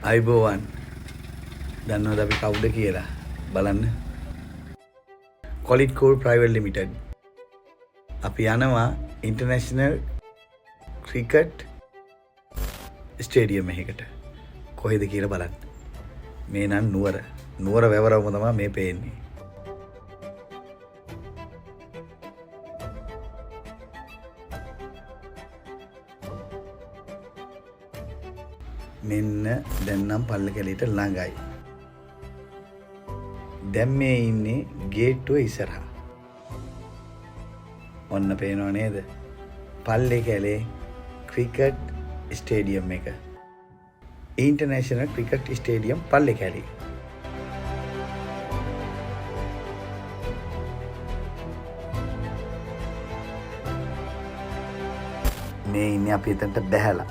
අයිබෝවන් දන්නවද අපි කවුද කියලා බලන්න. කොලිට්කෝල් ප්‍රයිවට් ලිමිටඩ්. අපි යනවා ඉන්ටර්නැෂනල් ක්‍රිකට් ස්ටේඩියම් එකකට. කොහෙද කියලා බලන්න. මේ නම් නුවර වැවරවම තමයි මේ පේන්නේ. මෙන්න දැන් නම් පල්ල කැලේට ළඟයි. දැන් මේ ඉන්නේ ගේට්ටුව ඉස්සරහා. ඔන්න පේනව නේද? පල්ලේ කැලේ ක්‍රිකට් ස්ටේඩියම් එක. ඉන්ටර්නැෂනල් ක්‍රිකට් ස්ටේඩියම් පල්ලේ කැලේ. මේ ඉන්නේ අපි එතනට බැහැලා.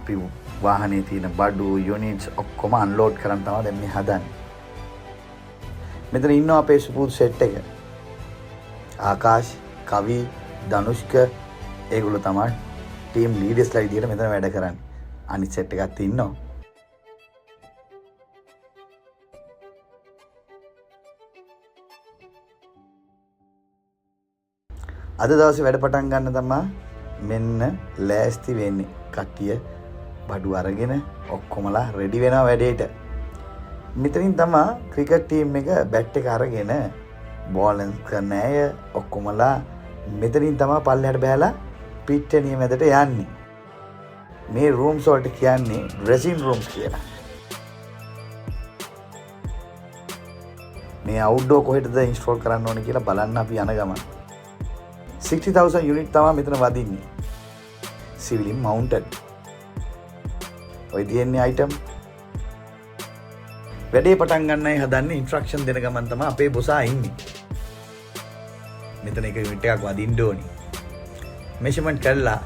අපි වාහනේ තියෙන බඩු යුනිට්ස් ඔක්කොම අන්ලෝඩ් කරන් තමයි දැන් මේ හදන්නේ. මෙතන ඉන්නවා අපේ සුපුරුදු සෙට් එක. ආකාශ්, කවි, ධනුෂ්ක ඒගොල්ලෝ තමයි ටීම් ලීඩර්ස්ලා විදියට මෙතන වැඩ කරන්නේ. අනිත් සෙට් එකත් ඉන්නවා. අද දවසේ වැඩ පටන් ගන්න තමයි මෙන්න ලෑස්ති වෙන්නේ. කට්ටිය බඩු අරගෙන ඔක්කොමලා රෙඩි වෙනවා වැඩේට. මෙතනින් තමයි ක්‍රිකට් ටීම් එක බැට් එක අරගෙන බෝලන්ස් කරන අය ඔක්කොමලා මෙතනින් තමයි පල්ලෙහාට බහැලා පිට්ටනිය මැදට යන්නේ. මේ රූම්ස් වලට කියන්නේ ඩ්‍රෙසින් රූම්ස් කියලා. මේ අවුට්ඩෝර් කොහෙටද ඉන්ස්ටෝල් කරන්න ඕනේ කියලා බලන්න අපි යන ගමන් 60000 යුනිට් තමයි මෙතන වදින්නේ. සිවිලින් මවුන්ටඩ්. ඔය තියෙන්නේ අයිටම්. වැඩේ පටන් ගන්නයි හදන්නේ. ඉන්ස්ට්‍රක්ෂන් දෙන ගමන් තමයි අපේ බොසා ඉන්නේ. මෙතන එක යුනිට් එකක් වදින්න ඕනි. මෙෂර්මන්ට් කරලා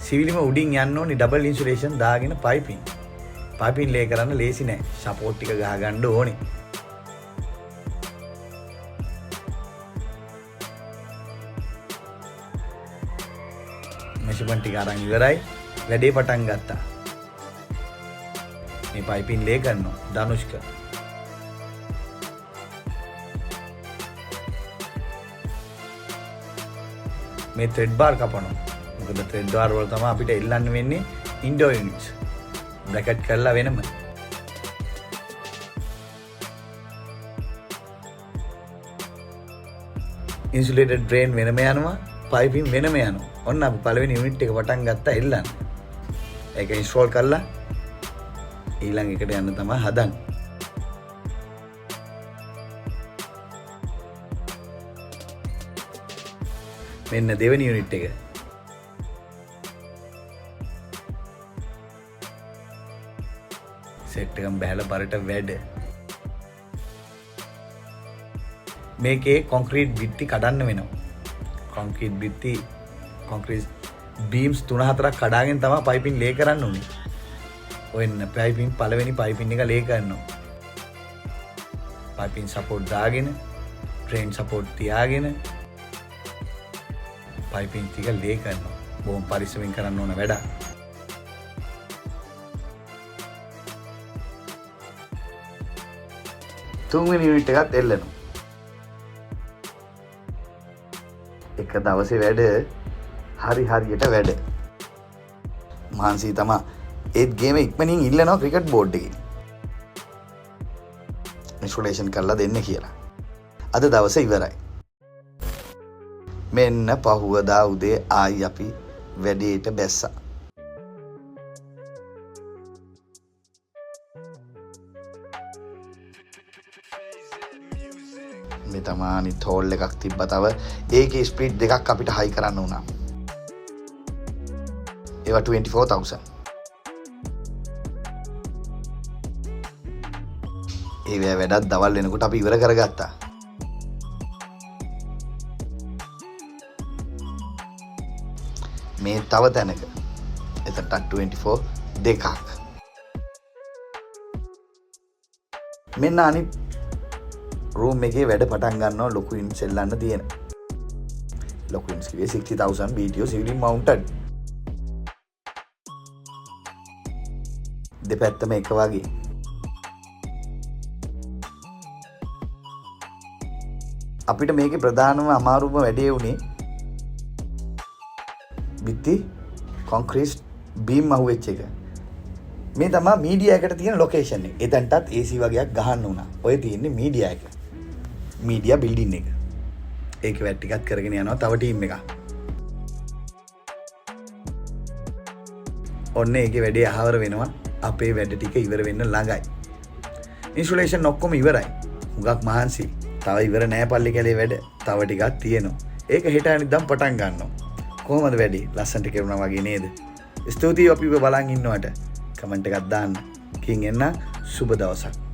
සිවිලිම උඩින් යන්න ඕනි ඩබල් ඉන්සුලේෂන් දාගෙන පයිපින්. පයිපින් ලේ කරන්න ලේසි නෑ. සපෝට් ටික ගහ ගන්න ඕනි. මෙෂර්මන්ට් ටික අරන් ඉවරයි. වැඩේ පටන් ගත්තා. මේ පයිපින් ලේ කරනවා ධනුෂ්ක. මේ ත්‍රෙඩ් බාර් කපනවා. මොකද ත්‍රෙඩ් බාර් වල තමයි අපිට එල්ලන්න වෙන්නේ ඉන්ඩෝර් යුනිට්ස්. බ්‍රැකට් කරලා වෙනම. ඉන්සුලේටඩ් ඩ්‍රේන් වෙනම යනවා. පයිපින් වෙනම යනවා. ඔන්න අපි පළවෙනි යුනිට් එක පටන් ගත්තා එල්ලන්න. ඒක ඉන්ස්ටෝල් කරලා ඊළඟ එකට යන්න තමයි හදන්නේ. මෙන්න දෙවෙනි යුනිට් එක. සෙට් එකම බහැලා බරට වැඩ. මේකේ කොන්ක්‍රීට් බිත්ති කඩන්න වෙනවා. කොන්ක්‍රීට් බීම්ස් 3-4ක් කඩාගෙන තමයි පයිපින් ලේ කරන්න ඕනේ. ඔන්න පයිපින් පළවෙනි පයිපින් එක ලේ කරනවා. පයිපින් සපෝට් දාගෙන ට්‍රේන් සපෝට් තියාගෙන පයිපින් ටික ලේ කරනවා. බොහොම පරිස්සමින් කරන්න ඕන වැඩක්. තුන්වෙනි යුනිට් එකත් එල්ලනවා. එක දවසේ වැඩ හරියට වැඩ. මහන්සි තමයි ඒත් ගේම ඉක්මනින් ඉල්ලනවා ක්‍රිකට් බෝඩ් එකේ. ඉන්ස්ටොලේෂන් කරලා දෙන්න කියලා. අද දවසේ ඉවරයි. මෙන්න පහුවදා උදේ ආයි අපි වැඩේට බැස්සා. මේ තමයි අනිත් හෝල් එකක් තිබ්බා තව. ඒකේ ස්පීඩ් දෙකක් අපිට හයි කරන්න උනා. ඒවා 24000. ඒ වැඩත් දවල් වෙනකොට අපි ඉවර කරගත්තා. මේ තව තැනක එතනට 24 දෙකක්. මෙන්න අනිත් රූම් එකේ වැඩ පටන් ගන්නවා. ලොකු ඉන්ස් එල්ලන්න තියෙන. ලොකු ඉන්ස් කිව්වේ 60000 BTO සිවිලින් මවුන්ටඩ්. දෙපැත්තම එක වගේ. අපිට මේකේ ප්‍රධානම අමාරුම වැඩේ වුණේ බිත්ති කොන්ක්‍රීට් බීම් අහුවෙච්ච එක. මේ තමයි මීඩියා එකට තියෙන ලොකේෂන් එක. එතනටත් AC වගේක් ගහන්න උනා. ඔය තියෙන්නේ මීඩියා එක. මීඩියා බිල්ඩින් එක. ඒක වැඩ ටිකක් කරගෙන යනවා තව ටීම් එකක්. ඔන්න ඒකේ වැඩේ අහවර වෙනවා. අපේ වැඩ ටික ඉවර වෙන්න ළඟයි. ඉන්ස්ටොලේෂන් ඔක්කොම ඉවරයි. හුඟක් මහන්සි. තව ඉවර නෑ පල්ලි කැලේ වැඩ. තව ටිකක් තියෙනවා. ඒක හෙට අනිද්දාම පටන් ගන්නවා. කොහොමද වැඩි? ලස්සනට කරුණා වගේ නේද? ස්තුතියි අපිව බලන් ඉන්නවට. කමෙන්ට් එකක් දාන්න. කින් එන්න සුබ දවසක්.